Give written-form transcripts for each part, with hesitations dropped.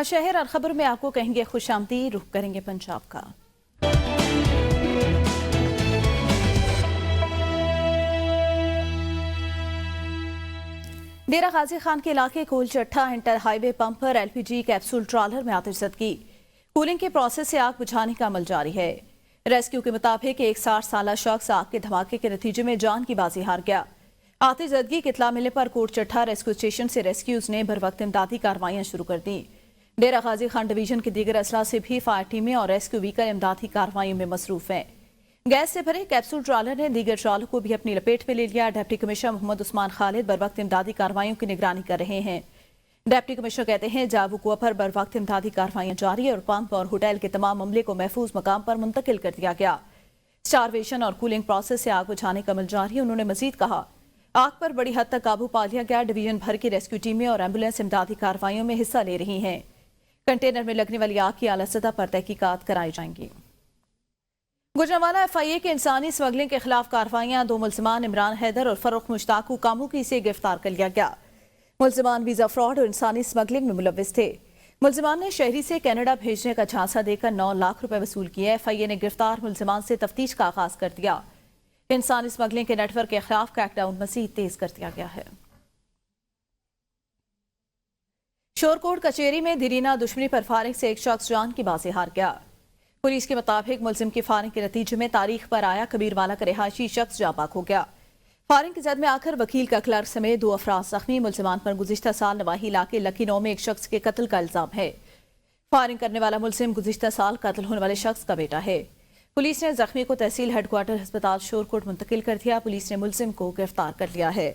शहर और खबर में आपको कहेंगे खुशामदी। रुख करेंगे पंजाब का। डेरा गाजी खान के इलाके कोल चट्टा इंटर हाईवे पंप पर एलपीजी कैप्सूल ट्रॉलर में आतिशज़दगी। कूलिंग के प्रोसेस से आग बुझाने का अमल जारी है। रेस्क्यू के मुताबिक एक 60 साल शख्स आग के धमाके के नतीजे में जान की बाजी हार गया। आतिशज़दगी की इत्तला मिलने पर कोट चट्टा रेस्क्यू स्टेशन से रेस्क्यूज ने बर वक्त इमदादी कार्रवाइयां शुरू कर दी। डेरा गाजी खान डिवीजन के दीगर असला से भी फायर टीमें और रेस्क्यू व्हीकल इमदादी कार्रवाइयों में मसरूफ हैं। गैस से भरे कैप्सूल ट्रॉलर ने दीगर ट्रॉलर को भी अपनी लपेट में ले लिया। डिप्टी कमिश्नर मोहम्मद उस्मान खालिद बर वक्त इमदादी कार्रवाइयों की निगरानी कर रहे हैं। डिप्टी कमिश्नर कहते हैं जाबू कुआ पर बर वक्त इमदादी कार्रवाइयां जारी है और पंप और होटल के तमाम अमले को महफूज मकाम पर मुंतकिल कर दिया गया। स्टारवेशन और कूलिंग प्रोसेस से आग बुझाने का अमल जारी है। उन्होंने मजीद कहा आग पर बड़ी हद तक काबू पा लिया गया। डिवीजन भर की रेस्क्यू टीमें और एम्बुलेंस इमदादी कार्रवाइयों में हिस्सा ले रही हैं। कंटेनर में लगने वाली आग की आला सतह पर तहकीकात कराई जाएंगी। गुजरांवाला एफआईए के इंसानी स्मगलिंग के खिलाफ कार्रवाइयां। 2 मुल्जिमान इमरान हैदर और फरोख मुश्ताक को कामुकी से गिरफ्तार कर लिया गया। मुल्जिमान वीजा फ्रॉड और इंसानी स्मगलिंग में मुलव्विस थे। मुल्जिमान ने शहरी से कनाडा भेजने का झांसा देकर 9 लाख रुपए वसूल किए। एफआईए ने गिरफ्तार मुल्जिमान से तफ्तीश का आगाज कर दिया। इंसानी स्मगलिंग के नेटवर्क के खिलाफ क्रैकडाउन मजीद तेज कर दिया गया है। शोरकोट कचेरी में दिरीना दुश्मनी पर फायरिंग से एक शख्स जान की बाजी हार गया। पुलिस के मुताबिक मुल्जिम की फायरिंग के नतीजे में तारीख पर आया कबीरवाला का रिहायशी शख्स जाबाक हो गया। फायरिंग की जद में आकर वकील का क्लर्क समेत 2 अफराद जख्मी। मुल्जिमान पर गुज़िश्ता साल नवाही इलाके लखीनऊ में एक शख्स के कत्ल का इल्जाम है। फायरिंग करने वाला मुल्जिम गुज़िश्ता साल कत्ल होने वाले शख्स का बेटा है। पुलिस ने जख्मी को तहसील हेडक्वार्टर अस्पताल शोरकोट मुंतकिल कर दिया। पुलिस ने मुल्जिम को गिरफ्तार कर लिया है।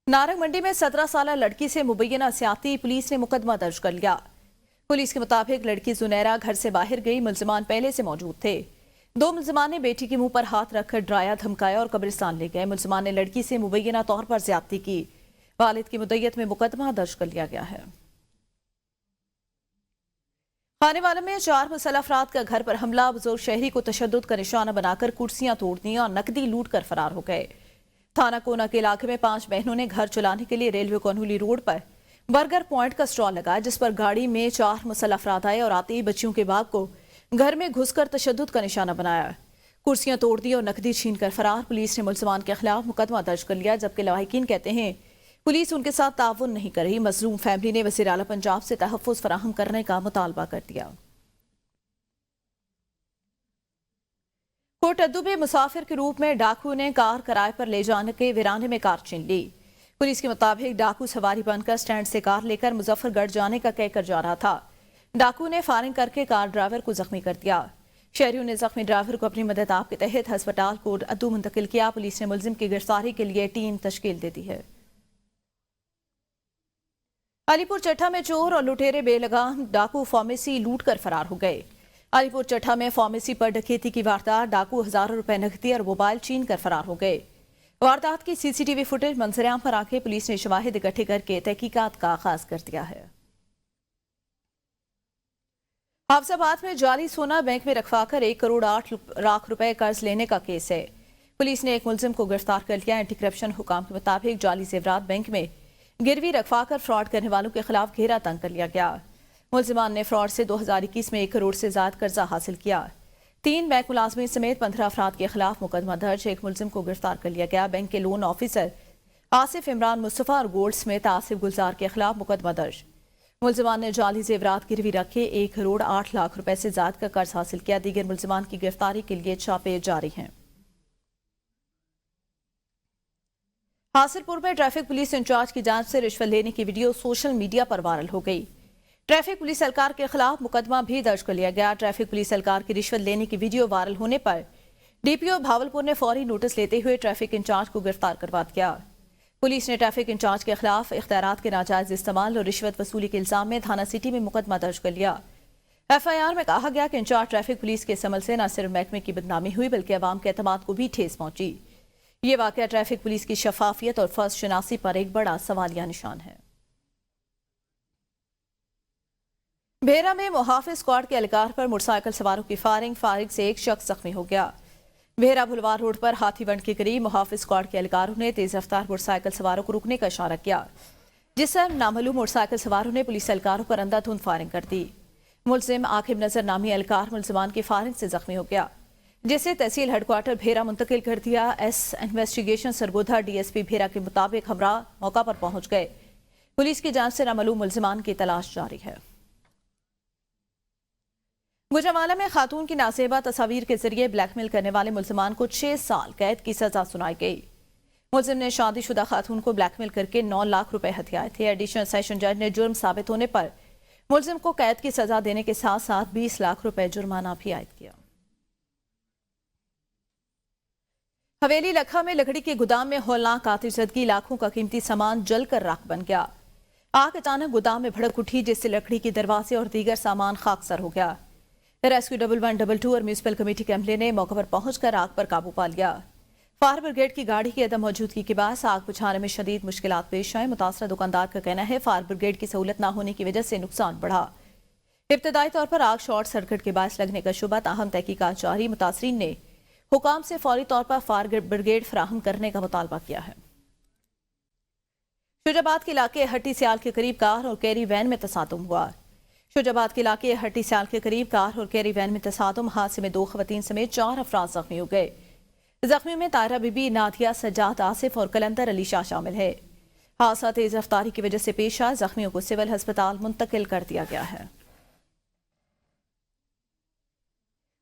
नारंग मंडी में 17 साल लड़की से मुबैना सियाती। पुलिस ने मुकदमा दर्ज कर लिया। पुलिस के मुताबिक लड़की जुनैरा घर से बाहर गई। मुल्जिमान पहले से मौजूद थे। 2 मुल्जिमान ने बेटी के मुंह पर हाथ रखकर डराया धमकाया और कब्रिस्तान ले गए। मुल्जिमान ने लड़की से मुबैना तौर पर ज्यादती की। वालिद की मुद्दत में मुकदमा दर्ज कर लिया गया है। खानेवाला में 4 मुसल्लह अफराद का घर पर हमला। बुजुर्ग शहरी को तशद्दुद का निशाना बनाकर कुर्सियां तोड़ दी और नकदी लूट कर फरार हो गए। थाना कोना के इलाके में 5 बहनों ने घर चलाने के लिए रेलवे कोनहुली रोड पर बर्गर पॉइंट का स्टॉल लगाया, जिस पर गाड़ी में 4 मुसल्लह अफराद आए और आते ही बच्चियों के बाप को घर में घुसकर तशद्दुद का निशाना बनाया, कुर्सियां तोड़ दी और नकदी छीन कर फरार। पुलिस ने मुल्जिमान के खिलाफ मुकदमा दर्ज कर लिया, जबकि लवाहिकीन कहते हैं पुलिस उनके साथ ताउन नहीं कर रही। मजलूम फैमिली ने वज़ीर आला पंजाब से तहफ़्फ़ुज़ फराहम करने का मुतालबा कर दिया। कोटअद्दू में मुसाफिर के रूप में डाकू ने कार किराए पर ले जाने के वीराने में कार छीन ली। पुलिस के मुताबिक डाकू सवारी बनकर स्टैंड से कार लेकर मुजफ्फरगढ़ जाने का कहकर जा रहा था। डाकू ने फायरिंग करके कार ड्राइवर को जख्मी कर दिया। शहरियों ने जख्मी ड्राइवर को अपनी मदद आप के तहत अस्पताल कोटअद्दू मुंतकिल किया। पुलिस ने मुल्जिम की गिरफ्तारी के लिए टीम तश्कील दे दी है। अलीपुर चट्टा में चोर और लुटेरे बेलगाम डाकू फार्मेसी लूट कर फरार हो गए। अलीपुर चट्टा में फार्मेसी पर डकैती की वारदात। डाकू हजारों रुपए नकदी और मोबाइल छीन कर फरार हो गए। वारदात की सीसीटीवी फुटेज मंजरेआम पर आके पुलिस ने शवाहिद इकट्ठे करके तहकीकात का आगाज कर दिया है। हाफजाबाद में जाली सोना बैंक में रखवाकर 1 करोड़ 8 लाख रुपए कर्ज लेने का केस है। पुलिस ने एक मुल्जिम को गिरफ्तार कर लिया। एंटी करप्शन हुकाम के मुताबिक जाली जेवरात बैंक में गिरवी रखवाकर फ्रॉड करने वालों के खिलाफ घेरा तंग कर लिया गया। मुल्जिमान ने फ्रॉड से 2021 में 1 करोड़ से ज्यादा कर्जा हासिल किया। 3 बैंक मुलाजमीन समेत 15 अफराद के खिलाफ मुकदमा दर्ज। एक मुल्जिम को गिरफ्तार कर लिया गया। बैंक के लोन ऑफिसर आसिफ इमरान मुस्तफा और गोल्ड समेत आसिफ गुलजार के खिलाफ मुकदमा दर्ज। मुल्जिमान ने जाली जेवरात गिरवी रखे 1 करोड़ 8 लाख रुपए से ज्यादा का कर्ज हासिल किया। दीगर मुल्जिमान की गिरफ्तारी के लिए छापे जारी हैं। हासिलपुर में ट्रैफिक पुलिस इंचार्ज की जांच से रिश्वत लेने की वीडियो सोशल मीडिया पर वायरल हो गई। ट्रैफिक पुलिस एहलकार के खिलाफ मुकदमा भी दर्ज कर लिया गया। ट्रैफिक पुलिस एहलकार की रिश्वत लेने की वीडियो वायरल होने पर डीपीओ भावलपुर ने फौरी नोटिस लेते हुए ट्रैफिक इंचार्ज को गिरफ्तार करवा दिया। पुलिस ने ट्रैफिक इंचार्ज के खिलाफ इख्तियारात के नाजायज इस्तेमाल और रिश्वत वसूली के इल्जाम में थाना सिटी में मुकदमा दर्ज कर लिया। एफआईआर में कहा गया कि इंचार्ज ट्रैफिक पुलिस के इस अमल से न सिर्फ महकमे की बदनामी हुई बल्कि अवाम के एतमाद को भी ठेस पहुंची। ये वाकया ट्रैफिक पुलिस की शफाफियत और फर्ज शनासी पर एक बड़ा सवालिया निशान है। भेरा में मुहाफिज स्क्वाड के एहलकार पर मोटरसाइकिल सवारों की फायरिंग से एक शख्स जख्मी हो गया। भेरा भुलवार रोड पर हाथीवंड के करीब मुहाफिज स्क्वाड के एहलकारों ने तेज रफ्तार मोटरसाइकिल सवारों को रुकने का इशारा किया, जिससे नामालूम मोटरसाइकिल सवारों ने पुलिस एहलकारों पर अंधाधुंध फायरिंग कर दी। मुलजिम आकिब नजर नामी एहलकार मुलजिमान की फायरिंग से जख्मी हो गया, जिसे तहसील हेडक्वार्टर भेरा मुंतकिल कर दिया। एस इन्वेस्टिगेशन सरगोधा डीएसपी भेरा के मुताबिक हमरा मौका पर पहुंच गए। पुलिस की जांच से नामालूम मुलजिमान की तलाश जारी है। गुजरांवाला में खातून की नासेबा तस्वीर के जरिए ब्लैकमेल करने वाले मुलजिमान को 6 साल कैद की सजा सुनाई गई। मुलजिम ने शादीशुदा खातून को ब्लैकमेल करके 9 लाख रुपए हथियाए थे। एडिशनल सेशन जज ने जुर्म साबित होने पर मुलजिम को कैद की सजा देने के साथ साथ 20 लाख रुपए जुर्माना भी आयद किया। हवेली लखा में लकड़ी के गोदाम में हौलनाक आतिशबाजी, लाखों का कीमती सामान जलकर राख बन गया। आग अचानक गोदाम में भड़क उठी, जिससे लकड़ी के दरवाजे और दीगर सामान खाकसर हो गया। रेस्क्यू 1122 और म्यूनिसिपल कमेटी के अमले ने मौके पर पहुंचकर आग पर काबू पा लिया। फायर ब्रिगेड की गाड़ी की अदम मौजूदगी के बाद आग बुझाने में शदीद मुश्किलात पेश आए। मुतासरा दुकानदार का कहना है फायर ब्रिगेड की सहूलत न होने की वजह से नुकसान बढ़ा। इब्तदाई तौर पर आग शॉर्ट सर्किट के बायस लगने का शुबा, ताहम तहकीकात जारी। मुतासरीन ने हुकाम से फौरी तौर पर फायर ब्रिगेड फराहम करने का मुतालबा किया है। शुजाबाद के इलाके हट्टी सियाल के करीब कार और कैरी वैन में तसादुम हुआ। शुजाबाद के इलाके हट्टी सियाल के करीब कार और कैरी वैन में तसादुम, हादसे में 2 खवातीन समेत 4 अफराद जख्मी हो गए। जख्मी में तायरा बीबी, नादिया, सज्जाद, आसिफ और कलंदर अली शाह शामिल है। हादसा तेज रफ्तारी की वजह से पेश आया। जख्मियों को सिविल अस्पताल मुंतकिल कर दिया गया है।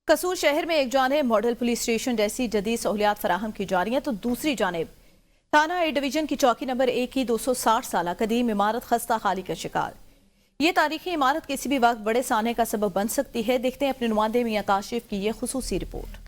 कसूर शहर में एक जानिब मॉडल पुलिस स्टेशन जैसी जदीद सहूलियात फराहम की जा रही हैं, तो दूसरी जानिब थाना ए डिवीजन की चौकी नंबर 1 की 260 साल कदीम इमारत खस्ता हाली का शिकार। ये तारीखी इमारत किसी भी वक्त बड़े साने का सबब बन सकती है। देखते हैं अपने नुमाइंदे मियां काशिफ की ये खुसूसी रिपोर्ट।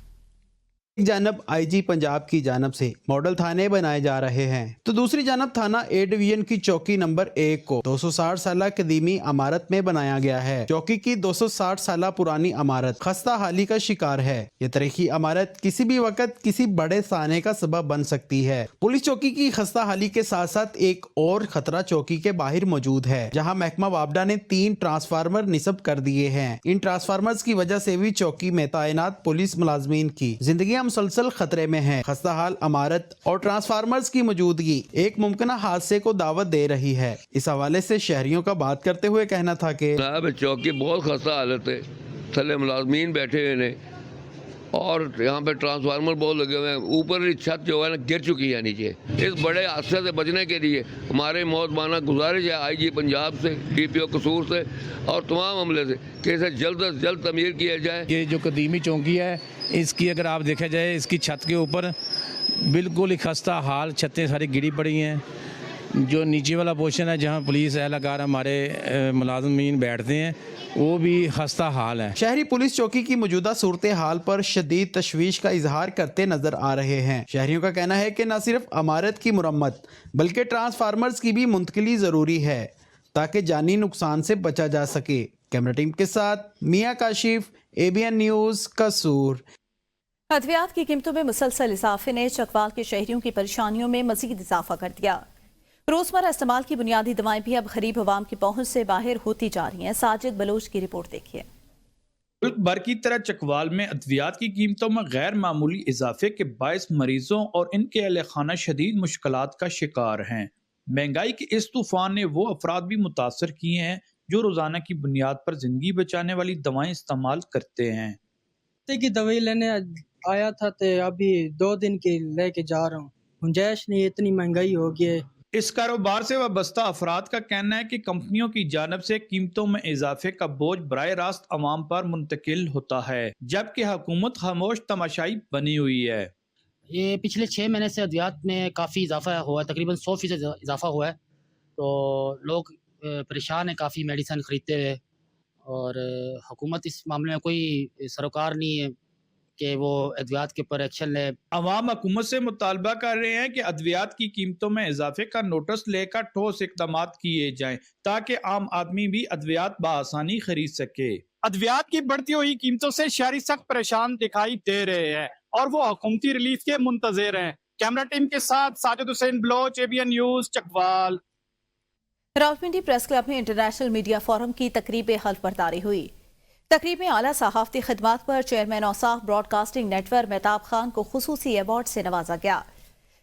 एक जानब आईजी पंजाब की जानब से मॉडल थाने बनाए जा रहे हैं, तो दूसरी जानब थाना ए डिवीजन की चौकी नंबर 1 को 260 साल कदीमी इमारत में बनाया गया है। चौकी की 260 साल पुरानी इमारत खस्ता हाली का शिकार है। ये तारीखी इमारत किसी भी वक्त किसी बड़े साने का सबब बन सकती है। पुलिस चौकी की खस्ता हाली के साथ साथ एक और खतरा चौकी के बाहर मौजूद है, जहाँ महकमा वापडा ने 3 ट्रांसफार्मर निस्ब कर दिए हैं। इन ट्रांसफार्मर की वजह से भी चौकी में तैनात पुलिस मुलाजमीन की जिंदगी मुसलसल खतरे में है। खस्ता हाल इमारत और ट्रांसफार्मर्स की मौजूदगी एक मुमकिन हादसे को दावत दे रही है। इस हवाले से शहरियों का बात करते हुए कहना था कि चौकी बहुत खस्ता हालत है, थले मुलाजमीन बैठे हुए हैं और यहाँ पे ट्रांसफार्मर बहुत लगे हुए हैं। ऊपर छत जो है ना गिर चुकी है नीचे। इस बड़े हादसे से बचने के लिए हमारे मौतमाना गुजारिश है आईजी पंजाब से, डीपीओ कसूर से और तमाम अमले से कि इसे जल्द से जल्द तमीर किया जाए। ये जो कदीमी चौकी है, इसकी अगर आप देखा जाए, इसकी छत के ऊपर बिल्कुल ही खस्ता हाल, छतें सारी गिरी पड़ी हैं। जो नीचे वाला पोर्शन है जहाँ पुलिस एहलकार हमारे मुलाजमीन बैठते हैं, वो भी खस्ता हाल है। शहरी पुलिस चौकी की मौजूदा सूरत हाल पर शदीद तशवीश का इजहार करते नजर आ रहे हैं। शहरियों का कहना है कि न सिर्फ इमारत की मुरम्मत बल्कि ट्रांसफार्मर्स की भी मुंतकिली जरूरी है, ताकि जानी नुकसान से बचा जा सके। कैमरा टीम के साथ मियां काशिफ, ABN न्यूज, कसूर। अद्वियात की कीमतों में मुसलसल इजाफे ने चकवाल के शहरियों की परेशानियों में मजीद इजाफा कर दिया। रोजमर्रा इस्तेमाल की बुनियादी दवाएं भी अब गरीब अवाम की पहुंच से बाहर होती जा रही हैं। साजिद बलोच की रिपोर्ट देखिए। मुल्क भर की तरह चकवाल में अद्वियात की कीमतों में गैर मामूली इजाफे के बायस मरीजों और इनके अहल खाना शदीद मुश्किलात का शिकार हैं। महंगाई के इस तूफान ने वो अफराद भी मुतासर किए हैं जो रोजाना की बुनियाद पर जिंदगी बचाने वाली दवाएं इस्तेमाल करते हैं। की दवाई लेने आया था तो अभी 2 दिन की लेके जा रहा हूँ। गुंजाइश नहीं, इतनी महंगाई हो गई है। इस कारोबार से वाबस्ता अफराद का कहना है कि कंपनियों की जानब से कीमतों में इजाफे का बोझ बराह रास्त अवाम पर मुंतकिल होता है, जबकि हुकूमत खामोश तमाशाई बनी हुई है। ये पिछले 6 महीने से अद्वियात में काफ़ी इजाफा हुआ है, तकरीबन 100% इजाफा हुआ है। तो लोग परेशान हैं काफ़ी मेडिसिन खरीदते हुए, और हुकूमत इस मामले में कोई सरोकार नहीं है कि वो अद्वियात के ऊपर एक्शन ले। अवाम हुकूमत से मुतालबा कर रहे हैं कि अद्वियात की कीमतों में इजाफे का नोटिस लेकर ठोस इक़दाम किए जाएं, ताकि आम आदमी भी अद्वियात बआसानी खरीद सके। अद्वियात की बढ़ती हुई कीमतों से शहरी सख्त परेशान दिखाई दे रहे हैं और वो हुकूमती रिलीफ के मुंतज़िर हैं। कैमरा टीम के साथ Sajid Hussain Baloch, ABN news, Chakwal. Rawalpindi press club में इंटरनेशनल मीडिया फोरम की तकरीब हल्फ बर्दारी हुई। तकरीब में आला सहाफ़ती खिदमात पर chairman Ausaf broadcasting network Mehtab Khan को खुसूसी अवार्ड से नवाजा गया।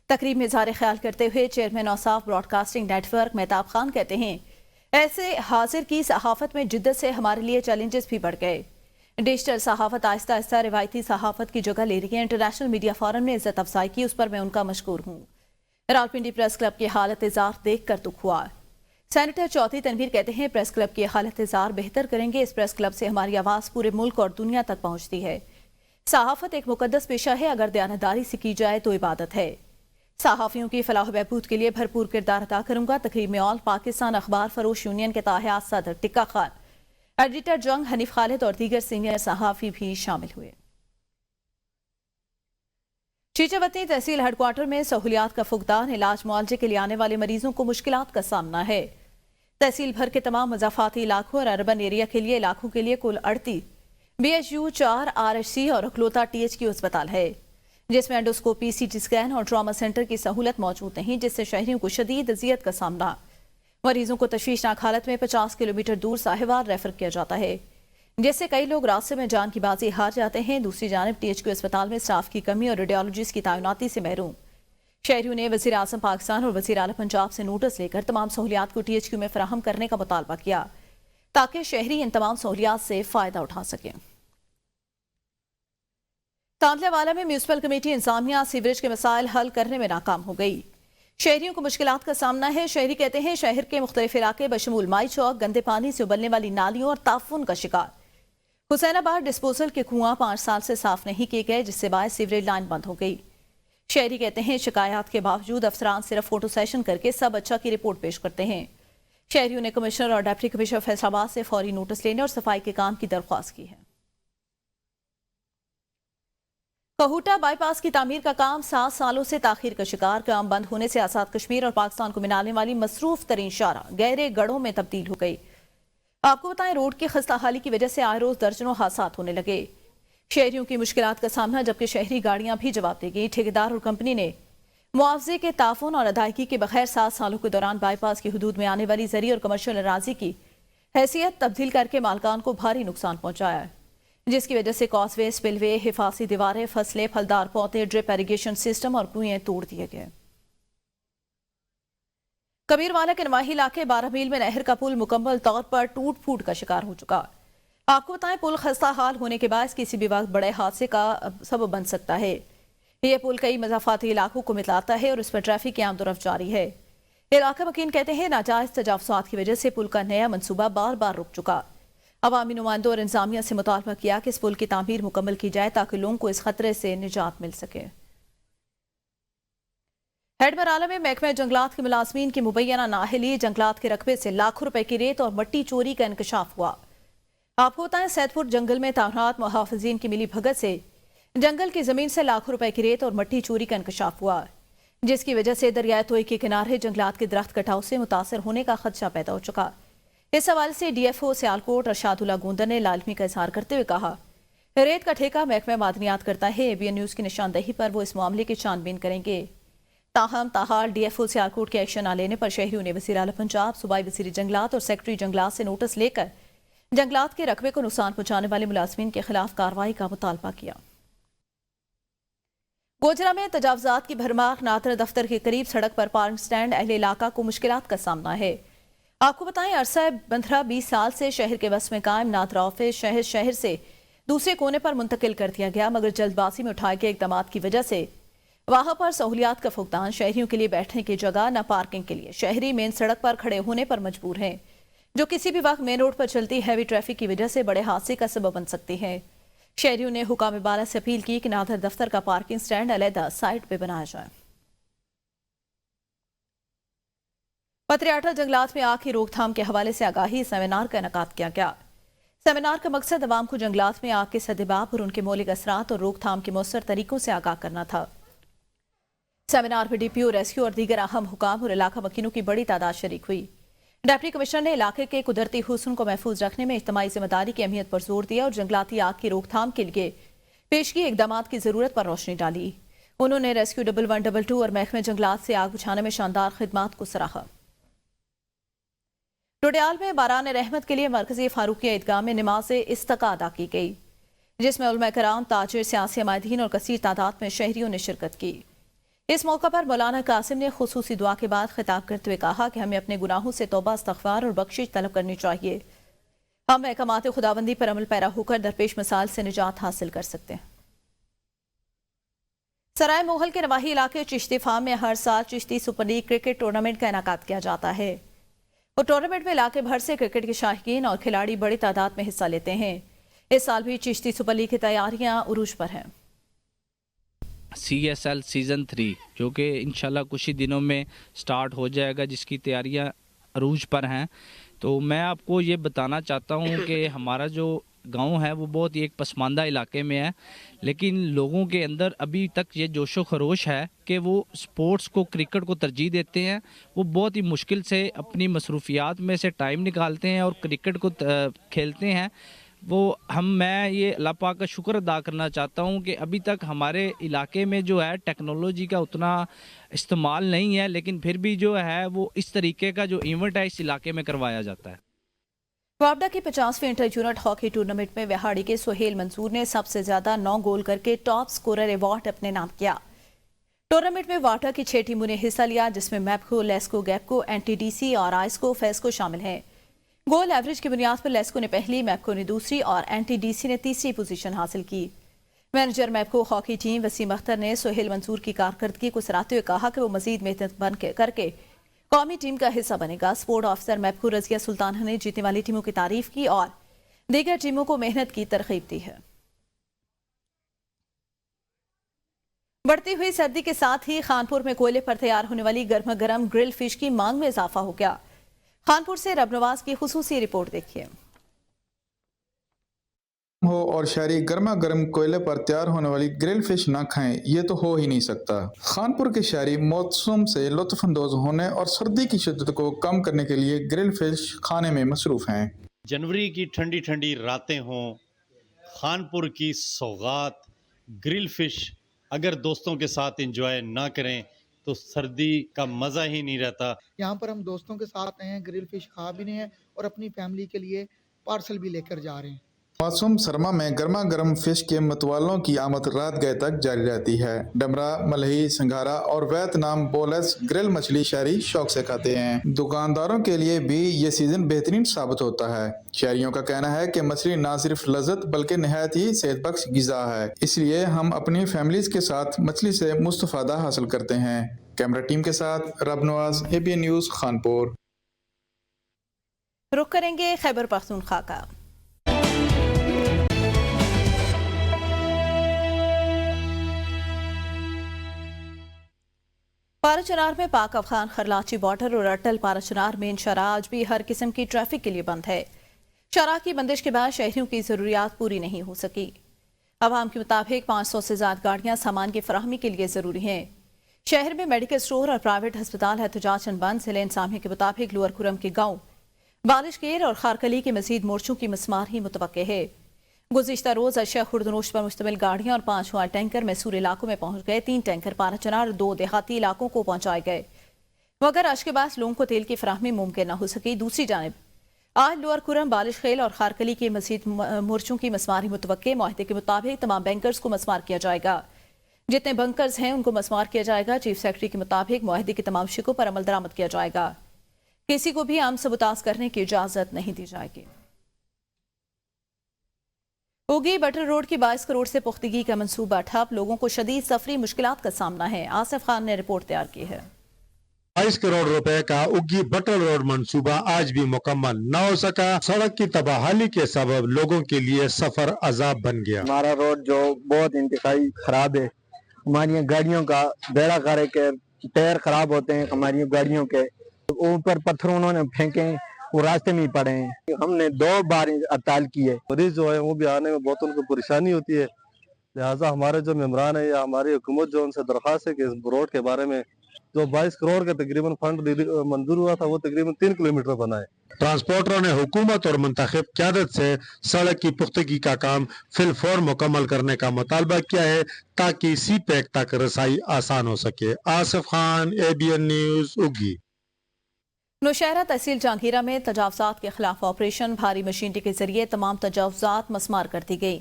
तकरीब में इज़हार ख्याल करते हुए chairman Ausaf broadcasting network Mehtab Khan कहते हैं, ऐसे हाजिर की सहाफ़त में जिद्दत से हमारे लिए चैलेंजेस भी बढ़ गए। डिजिटल सहाफ़त आहिस्ता आहिस्ता रिवायती सहाफ़त की जगह ले रही है। इंटरनेशनल मीडिया फोरम ने इज्जत अफजाई की, उस पर मैं उनका मशकूर हूँ। रावलपिंडी प्रेस क्लब की हालत इज़ार देख कर दुख हुआ। सेनेटर चौधरी तनवीर कहते हैं, प्रेस क्लब की हालत इज़ार बेहतर करेंगे। इस प्रेस क्लब से हमारी आवाज़ पूरे मुल्क और दुनिया तक पहुँचती है। सहाफ़त एक मुकद्दस पेशा है, अगर दयानतदारी से की जाए तो इबादत है। सहाफ़ियों की फलाह बहबूद के लिए भरपूर किरदार अदा करूंगा। तकरीब में ऑल पाकिस्तान अखबार फरोश यूनियन के ताहियात सदर टिक्का खान, एडिटर जंग हनीफ खालिद और दीगर सीनियर सहाफ़ी भी शामिल हुए। चीचेवती तहसील हेडक्वार्टर में सहूलियात का फुकदान, इलाज मुआवजे के लिए आने वाले मरीजों को मुश्किलात का सामना है। तहसील भर के तमाम मज़ाफ़ाती इलाकों और अर्बन एरिया के लिए इलाकों के लिए कुल 38 BHU, 4 RHC और अखलोता THQ अस्पताल है, जिसमें एंडोस्कोपी, CT स्कैन और ट्रॉमा सेंटर की सहूलत मौजूद नहीं, जिससे शहरियों को शदीद अजियत का सामना। मरीजों को तशवीशनाक हालत में 50 किलोमीटर दूर साहिवाल रेफर किया जाता है, जिससे कई लोग रास्ते में जान की बाजी हार जाते हैं। दूसरी जानिब THQ अस्पताल में स्टाफ की कमी और रेडियोलॉजिस्ट की तैनाती से महरूम। शहरियों ने वज़ीर आज़म पाकिस्तान और वज़ीर आला पंजाब से नोटिस लेकर तमाम सहूलियात को THQ में फराहम करने का मुतालबा किया, ताकि शहरी इन तमाम सहूलियात से फ़ायदा उठा सकें। तांतलावाला में म्यूनसिपल कमेटी इंतजामिया सीवरेज के मसाइल हल करने में नाकाम हो गई। शहरियों को मुश्किलात का सामना है। शहरी कहते हैं, शहर के मुख्तलिफ इलाके बशमूल माई चौक गंदे पानी से उबलने वाली नालियों और ताफुन का शिकार। हुसैनाबाद डिस्पोजल के कुआं 5 साल से साफ नहीं किए गए, जिससे बायस सीवरेज लाइन बंद हो गई। शहरी कहते हैं, शिकायत के बावजूद अफसरान सिर्फ फोटो सेशन करके सब अच्छा की रिपोर्ट पेश करते हैं। शहरियों ने कमिश्नर और डिप्टी कमिश्नर फैसलाबाद से फौरी नोटिस लेने और सफाई के काम की दरख्वास्त की है। कहूटा बाईपास की तामीर का काम 7 सालों से ताखीर का शिकार। काम बंद होने से आजाद कश्मीर और पाकिस्तान को मिलाने वाली मसरूफ तरीन शाहराह गहरे गढ़ों में तब्दील हो गई। आपको बताएं, रोड की खस्ता हाली की वजह से आए रोज दर्जनों हादसात होने लगे। शहरियों की मुश्किलात का सामना, जबकि शहरी गाड़ियां भी जवाब दे गई। ठेकेदार और कंपनी ने मुआवजे के ताफुन और अदायगी के बगैर 7 सालों के दौरान बाईपास की हदूद में आने वाली जरी और कमर्शियल अराजी की हैसियत तब्दील करके मालकान को भारी नुकसान पहुंचाया है, जिसकी वजह से कॉसवे, स्पिलवे, हिफाजी दीवारें, फसलें, फलदार पौधे, ड्रिप इरिगेशन सिस्टम और कुएं तोड़ दिए गए। कबीरवाला के नवाही इलाके 12 मील में नहर का पुल मुकम्मल तौर पर टूट फूट का शिकार हो चुका। आपको बताएं, पुल खस्ता हाल होने के बाद किसी भी वक्त बड़े हादसे का सबब बन सकता है। यह पुल कई मज़ाफ़ाती इलाकों को मिलाता है और इस पर ट्रैफिक की आमदोरफ्त जारी है। इलाका वकील कहते हैं, नाजायज तजावुज़ात की वजह से पुल का नया मनसूबा बार बार रुक चुका। अवामी नुमाइंदों और इंतजामिया से मुतालबा किया कि इस पुल की तामीर मुकम्मल की जाए, ताकि लोगों को इस खतरे से निजात मिल सके। हेडमराला में महकमा जंगलात के मुलाजमीन की मुबैना नाअहली, जंगलात के रकबे से लाखों रुपए की रेत और मट्टी चोरी का इंकशाफ हुआ। आपको बताएं, सैदपुर जंगल में तैनात मुहाफिजीन की मिली भगत से जंगल की जमीन से लाखों रुपए की रेत और मट्टी चोरी का इंकशाफ हुआ, जिसकी वजह से दरियाए तोई के किनारे जंगलात के दरख्त कटाव से मुतासर होने का खदशा पैदा हो चुका। इस हवाले से DFO सियालकोट अरशादुल्ला गोंदर ने लालमी का इजहार करते हुए कहा, रेत का ठेका महकमा मादनियात करता है। ABN न्यूज़ की निशानदेही पर वो इस मामले की छानबीन करेंगे। ताहम ताहाल DFO सियालकोट के एक्शन न लेने पर शहरियों ने वज़ीर आला पंजाब, सूबाई वज़ीर जंगलात और सेक्रेटरी जंगलात से नोटिस लेकर जंगलात के रकबे को नुकसान पहुंचाने वाले मुलाजमीन के खिलाफ कार्रवाई का मुतालबा किया। गोजरा में तजावुज़ात की भरमार, नातर दफ्तर के करीब सड़क पर पार्किंग स्टैंड अहले इलाका को मुश्किलात का सामना है। आपको बताएं, अरसा 15-20 साल से शहर के वस में कायम नादरा ऑफिस शहर से दूसरे कोने पर मुंतकिल कर दिया गया, मगर जल्दबाजी में उठाए गए इकदाम की वजह से वहां पर सहूलियात का फुकदान, शहरियों के लिए बैठने की जगह न पार्किंग के लिए शहरी मेन सड़क पर खड़े होने पर मजबूर हैं, जो किसी भी वक्त मेन रोड पर चलती हैवी ट्रैफिक की वजह से बड़े हादसे का सबब बन सकती है। शहरियों ने हुकाम बाला से अपील की कि नादर दफ्तर का पार्किंग स्टैंड अलहदा साइट पर बनाया जाए। पत्रियाटा जंगलात में आग की रोकथाम के हवाले से आगाही सेमिनार का इनेकाद किया गया। सेमिनार का मकसद अवाम को जंगलात में आग के सद्देबाब और उनके मौलिक असरात और रोकथाम के मौसर तरीकों से आगाह करना था। सेमिनार में DPO, रेस्क्यू और दीगर अहम हुकाम और इलाका वकीलों की बड़ी तादाद शरीक हुई। डिप्टी कमिश्नर ने इलाके के कुदरती हुस्न को महफूज रखने में इज्तिमाई जिम्मेदारी की अहमियत पर जोर दिया और जंगलाती आग की रोकथाम के लिए पेशगी इकदाम की जरूरत पर रोशनी डाली। उन्होंने रेस्क्यू 1122 और महकमे जंगलात से आग बुझाने में शानदार खिदमात को सराहा। टोडियाल में बारान रहमत के लिए मरकजी फारूकी ईदगाह में नमाज इस्तका अदा की गई, जिसमें उलमा कराम, ताजिर, सियासी अमायदीन और कसीर तादाद में शहरियों ने शिरकत की। इस मौका पर मौलाना कासिम ने खुसूसी दुआ के बाद खिताब करते हुए कहा कि हमें अपने गुनाहों से तौबा, इस्तग़फ़ार और बख्शिश तलब करनी चाहिए। हम अहकामात खुदाबंदी पर अमल पैरा होकर दरपेश मसाइल से निजात हासिल कर सकते हैं। सराय मोहल के नवाही इलाके चिश्ती फार्म में हर साल Chishti super league cricket tournament का इनेकाद किया जाता है और टूर्नामेंट में इलाके भर से क्रिकेट के शाहीन और खिलाड़ी बड़ी तादाद में हिस्सा लेते हैं। इस साल भी चिश्ती सुपर लीग की तैयारियां उरूज पर हैं। CSL सीज़न 3 जो कि इंशाल्लाह कुछ ही दिनों में स्टार्ट हो जाएगा, जिसकी तैयारियां अरूज पर हैं। तो मैं आपको ये बताना चाहता हूँ कि हमारा जो गांव है वो बहुत ही एक पसमानदा इलाके में है, लेकिन लोगों के अंदर अभी तक ये जोशो खरोश है कि वो स्पोर्ट्स को, क्रिकेट को तरजीह देते हैं। वो बहुत ही मुश्किल से अपनी मसरूफियात में से टाइम निकालते हैं और क्रिकेट को खेलते हैं। मैं ये अल्लाह पाक का शुक्र अदा करना चाहता हूँ कि अभी तक हमारे इलाके में जो है टेक्नोलॉजी का उतना इस्तेमाल नहीं है, लेकिन फिर भी जो है वो इस तरीके का जो इवेंट है इस इलाके में करवाया जाता है। वापडा की 50वीं इंटर यूनिट हॉकी टूर्नामेंट में विहाड़ी के सुहेल मंसूर ने सबसे ज्यादा 9 गोल करके टॉप स्कोरर अवार्ड अपने नाम किया। टूर्नामेंट में वापडा की 6 टीमों ने हिस्सा लिया, जिसमें मैपको, लेस्को, गैपको, NTDC और आइस्को, फेस्को शामिल हैं। गोल एवरेज की बुनियाद पर लेस्को ने पहली, मैपको ने दूसरी और NTDC ने तीसरी पोजीशन हासिल की। Manager MEPCO hockey team Wasim Akhtar ने सुहेल मंसूर की कारकर्दगी को सराहते हुए कहा कि वो मजीद मेहनत करके कौमी टीम का हिस्सा बनेगा। स्पोर्ट ऑफिसर मैपको रजिया सुल्ताना ने जीतने वाली टीमों की तारीफ की और दीगर टीमों को मेहनत की तरगीब दी है। बढ़ती हुई सर्दी के साथ ही खानपुर में कोयले पर तैयार होने वाली गर्मा गर्म ग्रिल फिश की मांग में इजाफा हो गया। खानपुर से रबनवाज की खुसूसी रिपोर्ट देखिए। हो और शहरी गर्मा गर्म कोयले पर तैयार होने वाली ग्रिल फिश ना खाएं, ये तो हो ही नहीं सकता। खानपुर के शहरी मौसम से लुत्फानंदोज होने और सर्दी की शिद्दत को कम करने के लिए ग्रिल फिश खाने में मसरूफ हैं। जनवरी की ठंडी ठंडी रातें हों, खानपुर की सौगात ग्रिल फिश अगर दोस्तों के साथ एंजॉय ना करें तो सर्दी का मज़ा ही नहीं रहता। यहाँ पर हम दोस्तों के साथ आए हैं, ग्रिल फिश खा भी रहे हैं और अपनी फैमिली के लिए पार्सल भी लेकर जा रहे हैं। मौसम सरमा में गर्मा गर्म फिश के मतवालों की आमद रात गए तक जारी रहती है। डमरा, मलही, संघारा और वियतनाम बोलस ग्रिल मछली शहरी शौक से खाते हैं। दुकानदारों के लिए भी ये सीजन बेहतरीन साबित होता है। शहरियों का कहना है कि मछली ना सिर्फ लज्जत बल्कि निहायत ही सेहतबख्श गिज़ा है, इसलिए हम अपनी फैमिलीज के साथ मछली से मुस्तफादा हासिल करते हैं। कैमरा टीम के साथ रबनवाज, ABN न्यूज़, खानपुर। रुक करेंगे खैबर पख्तूनख्वा का। पाराचनार में पाक अफगान खरलाची बॉर्डर और अटल पाराचनार मेन शराह आज भी हर किस्म की ट्रैफिक के लिए बंद है। शराह की बंदिश के बाद शहरियों की जरूरियात पूरी नहीं हो सकी। अवाम के मुताबिक 500 से ज्यादा गाड़ियां सामान की फराहमी के लिए जरूरी हैं। शहर में मेडिकल स्टोर और प्राइवेट अस्पताल एहतजाजन बंद। जिले इंतजामिया के मुताबिक लोअर खुरम के गांव बालिशकेर और खारकली के मजीद मोर्चों की मस्मार ही मुतवक्के है। गुज़िश्ता रोज अशिया खुर्दनोश पर मुश्तमिल गाड़ियां और 5 हुआ टैंकर मैसूर इलाकों में पहुंच गए। 3 टैंकर पाराचनार और 2 देहाती इलाकों को पहुंचाए गए, मगर आज के बाद लोगों को तेल की फराहमी मुमकिन न हो सकी। दूसरी जानिब आज लोअर खुरम, बालिशखेल और खारकली के मजीद मोर्चों की मस्मारी मुतवक्के। मुआहदे के मुताबिक तमाम बैंकर्स को मस्मार किया जाएगा। जितने बंकर्स हैं उनको मस्मार किया जाएगा। चीफ सेक्रेटरी के मुताबिक मुआहदे की तमाम शिकों पर अमल दरामद किया जाएगा। किसी को भी आम सबुताज करने की इजाजत नहीं दी जाएगी। होगी बटर रोड की 22 करोड़ से पुख्तगी का मंसूबा ठप। लोगों को शदीद सफरी मुश्किलात का सामना है। आसिफ खान ने रिपोर्ट तैयार की है। 22 करोड़ रुपए का उगी बटर रोड मंसूबा आज भी मुकम्मल न हो सका। सड़क की तबाहाली के सबब लोगों के लिए सफर अजाब बन गया। हमारा रोड जो बहुत इंतहाई खराब है। हमारी गाड़ियों का बेड़ा करे के टायर खराब होते हैं। हमारी गाड़ियों के ऊपर पत्थर उन्होंने फेंके, वो रास्ते में ही पड़े हैं। हमने 2 बार हड़ताल की है। मरीज जो है वो भी आने में बहुत उनको परेशानी होती है। लिहाजा हमारे जो मेम्बरान है या हमारी हुकूमत जो उनसे दरख्वास्त है कि इस रोड के बारे में जो 22 करोड़ का तकरीबन फंड मंजूर हुआ था वो तकरीबन 3 किलोमीटर बनाए। ट्रांसपोर्टरों ने हुकूमत और मुंतखब क़यादत से सड़क की पुख्तगी का काम फिलफौर मुकम्मल करने का मुतालबा किया है ताकि सी पैक तक रसाई आसान हो सके। आसिफ खान, ABN न्यूज़, उगी। नौशहरा तहसील जहांगीरा में तजावजात के खिलाफ ऑपरेशन भारी मशीनरी के जरिए तमाम तजावजात मस्मार कर दी गई।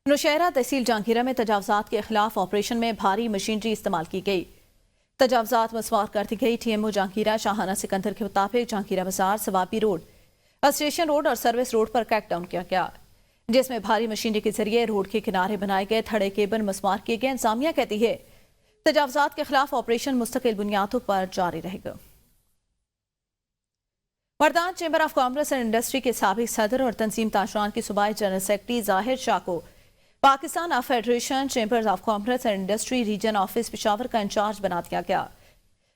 नौशहरा तहसील जहांगीरा में तजावजात के खिलाफ ऑपरेशन में भारी मशीनरी इस्तेमाल की गई। तजावजात मस्मार कर दी गई। TMO जहांगीरा शाहाना सिकंदर के मुताबिक जहांगीरा बाजार, सवाबी रोड, स्टेशन रोड और सर्विस रोड पर क्रैकडाउन किया गया, जिसमें भारी मशीनरी के जरिए रोड के किनारे बनाए गए थड़े केबल मस्मार किए गए। इंतजामिया कहती है तजावजात के खिलाफ ऑपरेशन मुस्तकिल बुनियादों पर जारी रहेगा। Mardan chamber of commerce and industry के साबिक सदर और तंजीम ताशरान के सूबाई जनरल सेक्रेटरी जाहिर शाह को Pakistan federation chambers of commerce and industry region office Peshawar का इंचार्ज बना दिया गया।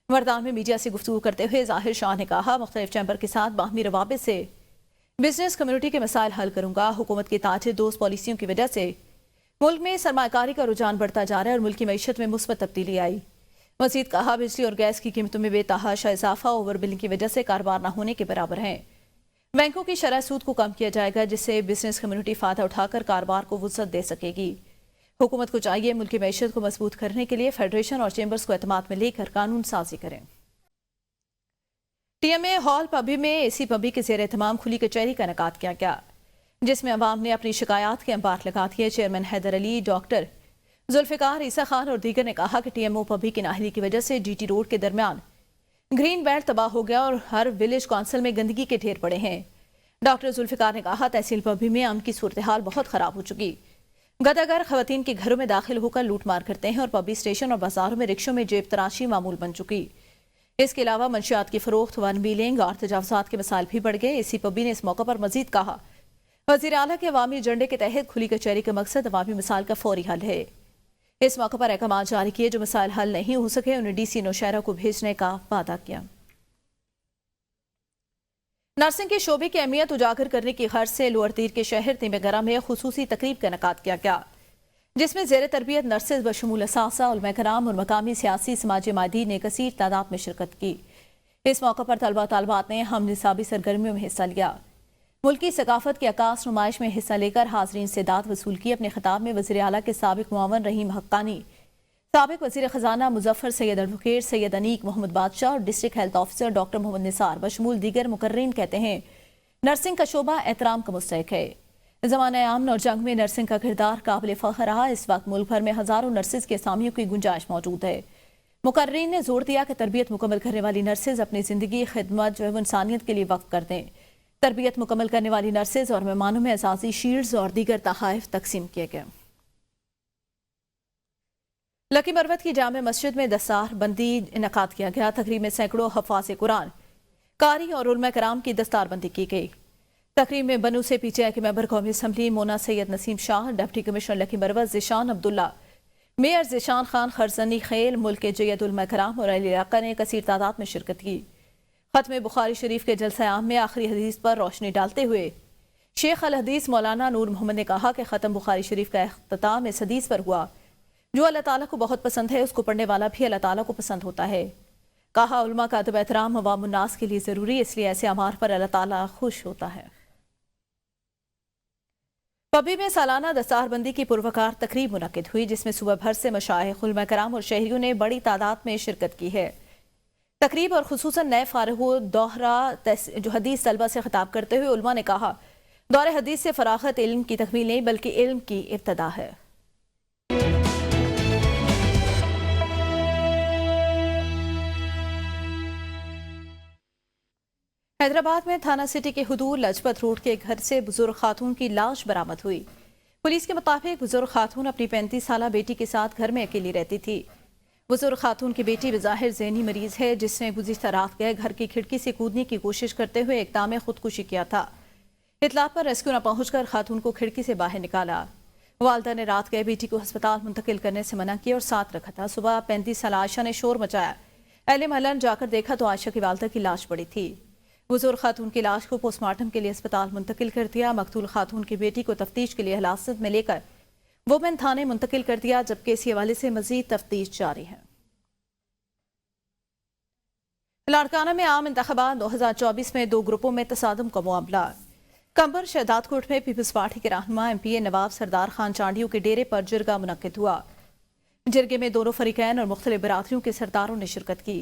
मर्दान में मीडिया से गुफ्तगू करते हुए जाहिर शाह ने कहा, मुख्तलिफ चैम्बर के साथ बाहमी रवाबित से बिजनेस कम्युनिटी के मसाइल हल करूंगा। हुकूमत की ताजिर दोस्त पॉलिसियों की वजह से मुल्क में सरमाकारी का रुझान बढ़ता जा रहा है और मुल्क की मईशत में मुस्बत तब्दीली आई। मजीद कहा, बिजली और गैस की कीमतों में बेतहाशा इजाफा ओवर बिलिंग की वजह से कारोबार न होने के बराबर है। बैंकों की शरह सूद को कम किया जाएगा, जिससे बिजनेस कम्युनिटी फायदा उठाकर कारोबार को वुसअत दे सकेगी। हुकूमत को चाहिए मुल्क की मईशत को मजबूत करने के लिए फेडरेशन और चैम्बर्स को एतमाद में लेकर कानून साजी करें। TMA हॉल पबी में AC पबी के जेर एहतमाम खुली कचहरी का इनेकाद किया गया, जिसमें अवाम ने अपनी शिकायत के अंबार लगा दिए। चेयरमैन हैदर अली, डॉक्टर जुल्फिकार, ईसा खान और दीगर ने कहा कि TMO पबी की नाहली की वजह से GT रोड के दरमियान ग्रीन बेल्ट तबाह हो गया और हर विलेज काउंसिल में गंदगी के ढेर पड़े हैं। डॉक्टर जुल्फिकार ने कहा, तहसील पबी में अमन की सूरत हाल बहुत खराब हो चुकी। गदागर खवातीन के घरों में दाखिल होकर लूट मार करते हैं और पबी स्टेशन और बाजारों में रिक्शों में जेब तराशी मामूल बन चुकी। इसके अलावा मंशियात की फरोख्त, वन बीलिंग और तजावजात के मसाइल भी बढ़ गए। AC पबी ने इस मौके पर मजीद कहा, वज़ीर आला के अवामी एजेंडे के तहत खुली कचहरी का मकसद अवामी मसाइल का फौरी हल है। इस मौके पर अहकाम जारी किए, जो मसाइल हल नहीं हो सके उन्हें DC नौशहरा को भेजने का वादा किया। नर्सिंग के शोबे की अहमियत उजागर करने की गर्ज से लोअर तीर के शहर तिमेगरा में खुसूसी तकरीब का इनेकाद किया गया, जिसमें जेर तरबियत नर्सेज बशमूल असासा, उलमा कराम और मकामी सियासी समाजी मादी ने कसीर तादाद में शिरकत की। इस मौके पर तलबा तालबात ने हम निसाबी सरगर्मियों में हिस्सा लिया। मुल्की सकाफत की अकास नुमाइश में हिस्सा लेकर हाजरीन से दाद वसूल की। अपने खिताब में वज़ीर आला के साबिक मुआवन रहीम हक्कानी, साबिक वज़ीर ख़जाना मुजफ्फर सैयद एडवोकेट सैयद अनीक मोहम्मद बादशाह और district health officer doctor Mohammad Nisar बशमूल दीगर मुकर्रीन कहते हैं, नर्सिंग का शोबा एहतराम का मुस्तहिक है। ज़माने आमन और जंग में नर्सिंग का किरदार काबिल फ़ख्र रहा। इस वक्त मुल्क भर में हज़ारों नर्सेज के असामियों की गुंजाइश मौजूद है। मुकर्रीन ने जोर दिया कि तरबियत मुकम्मल करने वाली नर्सेज अपनी ज़िंदगी खिदमत जो है इंसानियत के लिए वक्फ कर दें। तरबियत मुकम्मल करने वाली नर्सेज और मेहमानों में एजाज़ी शील्ड्स और दीगर तोहफ़े तकसीम किए गए। लकी मरवत की जामे मस्जिद में दस्तार बंदी इनेकाद किया गया। तकरीब में सैकड़ों हफ़ाज़ कुरान, कारी और उलमा कराम की दस्तार बंदी की गई। तकरीब में बनू से PTI के मेंबर कौमी assembly Mona Syed Naseem Shah, deputy commissioner Lakki Marwat Zeeshan Abdullah, mayor Zeeshan Khan Kharjani Khel, मुल्क के जयद उलमा कराम और अहले इलाका ने कसीर तादाद में शिरकत की। खत्म बुखारी शरीफ के जलसा आम में आखिरी हदीस पर रोशनी डालते हुए शेख अल हदीस मौलाना नूर मोहम्मद ने कहा कि ख़त्म बुखारी शरीफ का इख्तिताम इस हदीस पर हुआ, जो अल्लाह ताला को बहुत पसंद है उसको पढ़ने वाला भी अल्लाह ताला को पसंद होता है। कहा, उलमा का अदब एहतराम अवामुन नास के लिए ज़रूरी, इसलिए ऐसे अमार पर अल्लाह ताला खुश होता है। पबी में सालाना दस्तारबंदी की पुरवकार तकरीब मुनक्किद हुई, जिसमें सुबह भर से मशाइख, उलमा कराम और शहरियों ने बड़ी तादाद में शिरकत की है। तकरीब और खुसूसन नए फारिगो दोहरा जो हदीस तलबा से खिताब करते हुए उलमा ने कहा, दौरे हदीस से फरागत इल्म की तकमील नहीं बल्कि इल्म की इब्तदा है। हैदराबाद में थाना सिटी के हुदूद लजपत रोड के घर से बुजुर्ग खातून की लाश बरामद हुई। पुलिस के मुताबिक बुजुर्ग खातून अपनी 35 साला बेटी के साथ घर में अकेली रहती थी। बुजुर्ग खातून की बेटी बज़ाहिर ज़हनी मरीज है, जिसने गुज़िश्ता रात गए घर की खिड़की से कूदने की कोशिश करते हुए इक़दाम खुदकुशी किया था। इतला पर रेस्क्यू न पहुंचकर खातून को खिड़की से बाहर निकाला। वालदा ने रात गए बेटी को अस्पताल मुंतकिल करने से मना किया और साथ रखा था। सुबह 35 साल आयशा ने शोर मचाया। अहले महल्ला ने जाकर देखा तो आयशा की वालदा की लाश पड़ी थी। बुजुर्ग खातून की लाश को पोस्टमार्टम के लिए अस्पताल मुंतकिल कर दिया। मकतूल खातून की बेटी को तफ्तीश के लिए हिरासत में लेकर वुमेन थाने मुंतकिल कर दिया, जबकि इसी हवाले से मजीद तफ्तीश जारी है। लाड़काना में आम इंतखाबात 2024 में 2 ग्रुपों में तसादम का मामला। कंबर शहदादकोट में पीपल्स पार्टी के रहनुमा MPA नवाब सरदार खान चांडियों के डेरे पर जिरगा मुनक्किद हुआ। जिरगे में दोनों फरीकैन और मुख्तलिफ बरादरियों के सरदारों ने शिरकत की।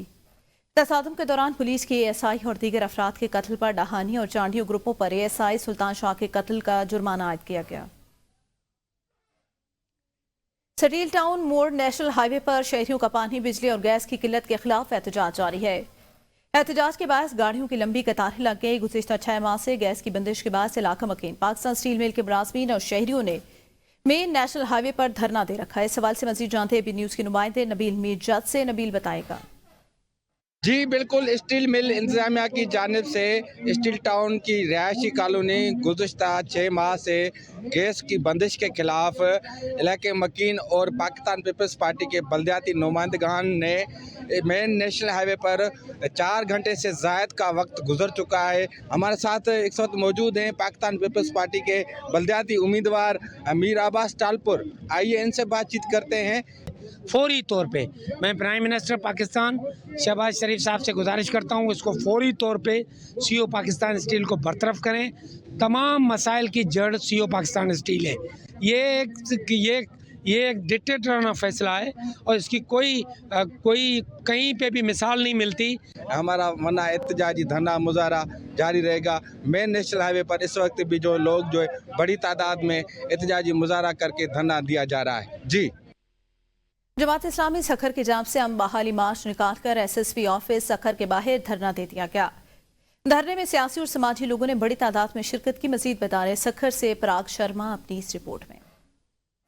तसादुम के दौरान पुलिस की एएसआई और दीगर अफराद के कत्ल पर डाहानी और चांडियों ग्रुपों पर एएसआई सुल्तान शाह के कत्ल का जुर्माना आयद किया गया। सटील टाउन मोड़ नेशनल हाईवे पर शहरियों का पानी, बिजली और गैस की किल्लत के खिलाफ एहतजाज जारी है। एहतजाज के बायस गाड़ियों की लंबी कतारें लग गई। गुज़िश्ता 6 माह से गैस की बंदिश के बाद इलाका मकीन पाकिस्तान स्टील मिल के मुलाजमीन और शहरियों ने मेन नेशनल हाईवे पर धरना दे रखा है। इस सवाल से मजीद जानते हैं न्यूज़ के नुमाइंदे नबील मीर जज से। नबील बताएगा। जी बिल्कुल, स्टील मिल इंतजामिया की जानिब से स्टील टाउन की रिहायशी कॉलोनी गुज़श्ता 6 माह से गैस की बंदिश के खिलाफ इलाके मकीन और पाकिस्तान पीपल्स पार्टी के बल्दियाती नुमाइंदगान ने मेन नेशनल हाईवे पर 4 घंटे से ज़ायद का वक्त गुजर चुका है। हमारे साथ इस वक्त मौजूद हैं पाकिस्तान पीपल्स पार्टी के बल्दियाती उम्मीदवार मीर अब्बास टालपुर। आइए इनसे बातचीत करते हैं। फौरी तौर पे मैं प्राइम मिनिस्टर पाकिस्तान शहबाज शरीफ साहब से गुजारिश करता हूँ इसको फौरी तौर पे सीईओ पाकिस्तान स्टील को बरतरफ करें। तमाम मसाइल की जड़ सीईओ पाकिस्तान स्टील है। ये एक डिक्टेटराना फैसला है और इसकी कोई कहीं पे भी मिसाल नहीं मिलती। हमारा वरना एहतजाजी धरना मुजाहरा जारी रहेगा। मेन नेशनल हाईवे पर इस वक्त भी जो लोग जो है बड़ी तादाद में एहतजाजी मुजाहरा करके धरना दिया जा रहा है। जी, जमात इस्लामी सखर की जानिब से अम बहाली मार्च निकालकर एसएसपी ऑफिस सखर के बाहर धरना दे दिया गया। धरने में सियासी और समाजी लोगों ने बड़ी तादाद में शिरकत की। मजीद बता रहे सखर से पराग शर्मा अपनी इस रिपोर्ट में।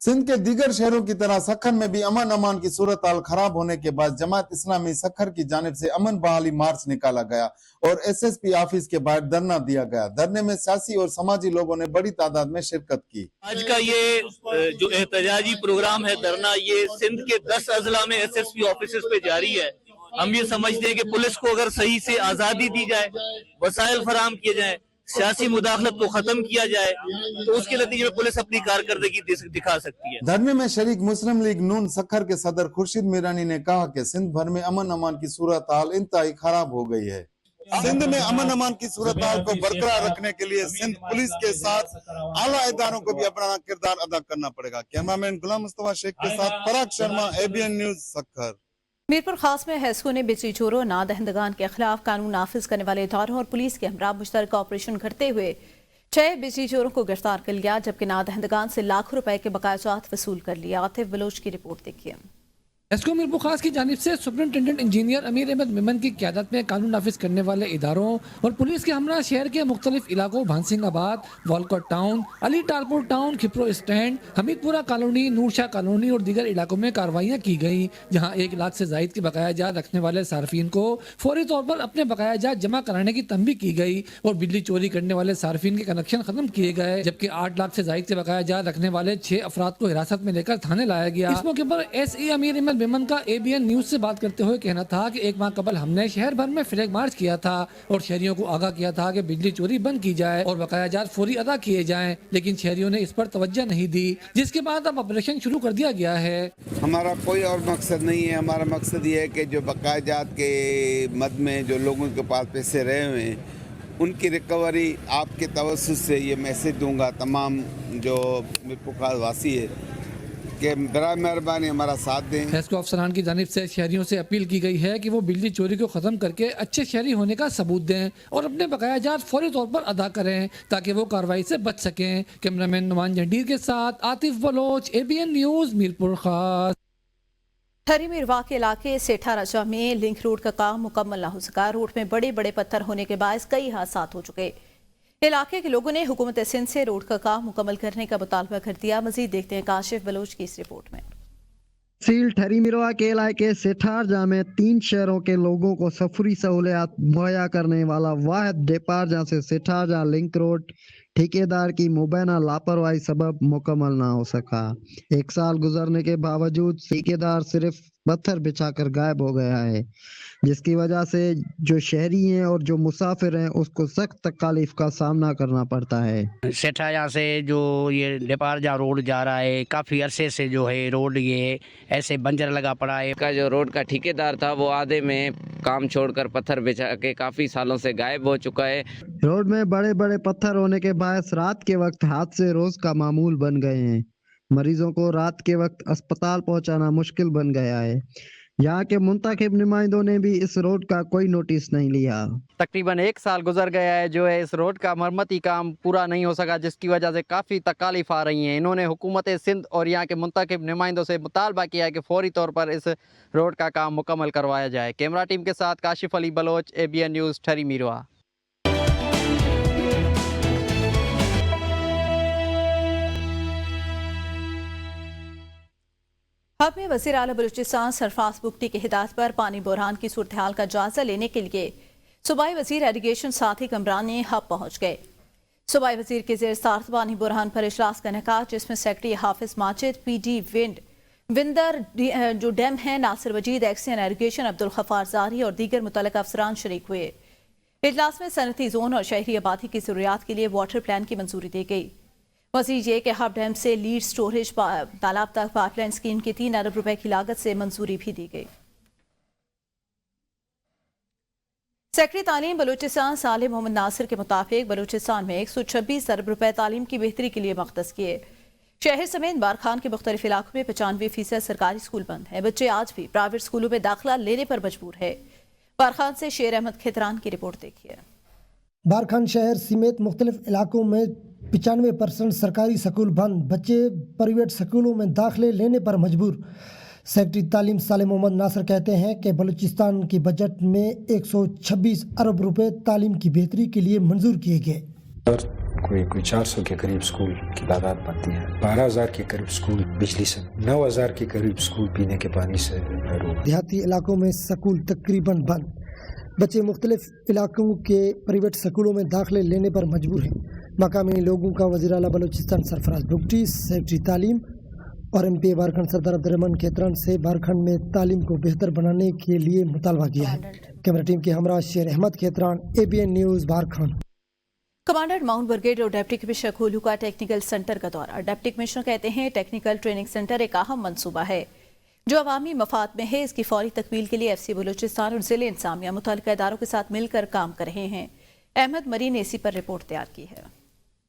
सिंध के दीगर शहरों की तरह सखर में भी अमन अमान की सूरत हाल खराब होने के बाद जमात इस्लामी सखर की जानिब से अमन बहाली मार्च निकाला गया और एसएसपी ऑफिस के बाहर धरना दिया गया। धरने में सियासी और समाजी लोगों ने बड़ी तादाद में शिरकत की। आज का ये जो एहतजाजी प्रोग्राम है धरना, ये सिंध के 10 अजला में एसएसपी ऑफिस पे जारी है। हम ये समझते हैं कि पुलिस को अगर सही से आजादी दी जाए, वसाइल फराम किए जाए, सियासी मुदाखलत को खत्म किया जाए तो उसके नतीजे में पुलिस अपनी कारकर्दगी दिखा सकती है। धरने में शरीक मुस्लिम लीग नून सखर के सदर खुर्शीद मीरानी ने कहा कि सिंध भर में अमन अमान की सूरत हाल इंतहाई खराब हो गई है। सिंध में अमन अमान की सूरत हाल को बरकरार रखने के लिए सिंध पुलिस के साथ आला इदारों को भी अपना किरदार अदा करना पड़ेगा। कैमरामैन गुलाम मुस्तफा शेख के साथ पराग शर्मा, ABN न्यूज सखर। मीरपुर खास में हैस्को ने बिजली चोरों, नादहंदगान के खिलाफ कानून नाफिज करने वाले इदारों और पुलिस के हमरा मुश्तरका ऑपरेशन करते हुए 6 बिजली चोरों को गिरफ्तार कर लिया, जबकि नादहंदगान से लाखों रुपए के बकायाजात वसूल कर लिया। आतिफ बलोच की रिपोर्ट देखिए। एसको मीरपुर खास की जानिब से सुपरिटेंडेंट इंजीनियर अमीर अहमद मेमन की क़यादत में कानून नाफिज करने वाले इदारों और पुलिस के हमरा शहर के मुख्तलिफ इलाकों Bhansinghabad, Walcott town, Ali Talpur town, Khipro stand, Hamidpura colony, Noorshah colony और दीगर इलाकों में कार्रवाइयाँ की गई, जहाँ 1 लाख से जायद के बकायाजात रखने वाले सार्फिन को फौरी तौर पर अपने बकायाजात जमा कराने की तंबीह की गई और बिजली चोरी करने वाले सार्फिन के कनेक्शन खत्म किए गए, जबकि 8 लाख से जायद के बकायाजात रखने वाले 6 अफराद को हिरासत में लेकर थाने लाया गया। इस मौके पर SE अमीर अहमद मेमन का ABN न्यूज से बात करते हुए कहना था कि 1 माह कबल हमने शहर भर में फ्लैग मार्च किया था और शहरियों को आगाह किया था कि बिजली चोरी बंद की जाए और बकायाजात फौरी अदा किए जाएं, लेकिन शहरियों ने इस पर तवज्जो नहीं दी, जिसके बाद अब ऑपरेशन शुरू कर दिया गया है। हमारा कोई और मकसद नहीं है। हमारा मकसद ये है कि जो बकायाजात के मद में जो लोगों के पास पैसे रहे हुए हैं उनकी रिकवरी आपके तवज्जुह से ये मैसेज दूंगा तमाम जो मीरपुर खास वासी है कि बराए मेहरबानी हमारा साथ दें। हैस्को अफसरान की जानिब से शहरियों से अपील की गई है कि वो बिजली चोरी को खत्म करके अच्छे शहरी होने का सबूत दें और अपने बकायाजात फौरी तौर पर अदा करें ताकि वो कार्रवाई से बच सकें। कैमरामैन नुमान जंडीर के साथ आतिफ बलोच, ABN न्यूज, मीरपुर खास। ठरी मिरवा के इलाके सेठा राजा में लिंक रोड का काम मुकम्मल न हो सका। रोड में बड़े बड़े पत्थर होने के बायस कई हादसात हो चुके। इलाके के लोगों ने हुकूमत सिंध से रोड का काम मुकम्मल करने का मुतालबा कर दिया। मजीद देखते हैं काशिफ बलोच की इस रिपोर्ट में। सील ठरी मिरवा के इलाके सेठारजा में 3 शहरों के लोगों को सफरी सहूलियात मुहैया करने वाला वाहिद डेपारजा से सेठारजा लिंक रोड ठेकेदार की मुबैना लापरवाही सबब मुकम्मल ना हो सका। 1 साल गुजरने के बावजूद ठेकेदार सिर्फ पत्थर बिछाकर गायब हो गया है, जिसकी वजह से जो शहरी हैं और जो मुसाफिर हैं उसको सख्त तकालीफ का सामना करना पड़ता है। सेठारजा से जो ये डेपारजा रोड जा रहा है, काफ़ी अरसे से जो है रोड ये ऐसे बंजर लगा पड़ा है। का जो रोड का ठेकेदार था वो आधे में काम छोड़कर पत्थर बिछा के काफ़ी सालों से गायब हो चुका है। रोड में बड़े बड़े पत्थर होने के बायस रात के वक्त हादसे रोज का मामूल बन गए हैं। मरीजों को रात के वक्त अस्पताल पहुंचाना मुश्किल बन गया है। यहाँ के मुंतखब नुमाइंदों ने भी इस रोड का कोई नोटिस नहीं लिया। तकरीबन 1 साल गुजर गया है जो है इस रोड का मरम्मती काम पूरा नहीं हो सका, जिसकी वजह से काफ़ी तकालीफ आ रही हैं। इन्होंने हुकूमत सिंध और यहाँ के मुंतखब नुमाइंदों से मुतालबा किया है कि फौरी तौर पर इस रोड का काम मुकम्मल करवाया जाए। कैमरा टीम के साथ काशिफ अली बलोच, ABN न्यूज़, ठरी मीरवा। हब में वज़ीर आला बलूचिस्तान सरफराज बुगटी की हिदायत पर पानी बहरान की सूरत हाल का जायजा लेने के लिए सूबाई वज़ीर एरीगेशन साथी कमरान ने हब पहुँच गए। सूबाई वज़ीर के ज़ेर साथ पानी बहरान पर इजलास का इनेकाद, जिसमें सेक्रेटरी हाफिज माजिद, PD विंदर जो डैम है, नासिर वजीद, एक्सियन एरीगेशन अब्दुल गफ्फार ज़ारी और दीगर मुतल्लिक़ अफसरान शरीक हुए। इजलास में सनती जोन और शहरी आबादी की ज़रूरियात के लिए वाटर प्लान की मंजूरी दी गई। वज़ीर ये कि हब डैम से लीड स्टोरेज तालाब तक पाइपलाइन स्कीम की 3 अरब रुपए की लागत से मंजूरी भी दी गई। सेक्रेटरी तालीम बलूचिस्तान साले मोहम्मद नासिर के मुताबिक बलूचिस्तान में 126 अरब रुपए तालीम की बेहतरी के लिए मख्तस किए। शहर समेत बारखान के मुख्तलिफ इलाकों में 95% सरकारी स्कूल बंद है। बच्चे आज भी प्राइवेट स्कूलों में दाखिला लेने पर मजबूर है। बारखान से शेर अहमद खेतरान की रिपोर्ट देखिए। बारखान शहर समेत मुख्तलिफ इलाकों में 95% सरकारी स्कूल बंद, बच्चे प्राइवेट स्कूलों में दाखिले लेने पर मजबूर। सेक्रेटरी तालीम साले मोहम्मद नासिर कहते हैं कि बलूचिस्तान की बजट में 126 अरब रुपए तालीम की बेहतरी के लिए मंजूर किए गए। कोई 400 के करीब स्कूल की तादाद बनती है, 12,000 के करीब स्कूल बिजली से, 9,000 के करीब स्कूल पीने के पानी से। देहाती इलाकों में स्कूल तकरीबन बंद, बच्चे मुख्तलिफ इलाकों के प्राइवेट स्कूलों में दाखिले लेने पर मजबूर हैं। मकामी लोगों का वज़ीर आला बलूचिस्तान सरफराज बुगटी, सेक्रेटरी तालीम और MP बारखंड सरदार अब्दुर्रहमान खेतरान से बारखंड में तालीम को बेहतर बनाने के लिए मुतालबा किया है। कैमरा टीम के हमरा Sher Ahmed Khetran, ABN news, Barkhan. Commandant mount brigade और डिप्टी कमिश्नर खोलू का टेक्निकल सेंटर का दौरा। डिप्टी कमिश्नर कहते हैं टेक्निकल ट्रेनिंग सेंटर एक अहम मंसूबा है जो अवामी मफाद में है। इसकी फौरी तकमील के लिए FC बलूचिस्तान और ज़िले इंतज़ामिया मुतल्लिक़ा इदारों के साथ मिलकर काम कर रहे हैं। अहमद मरी ने इसी पर रिपोर्ट तैयार की है।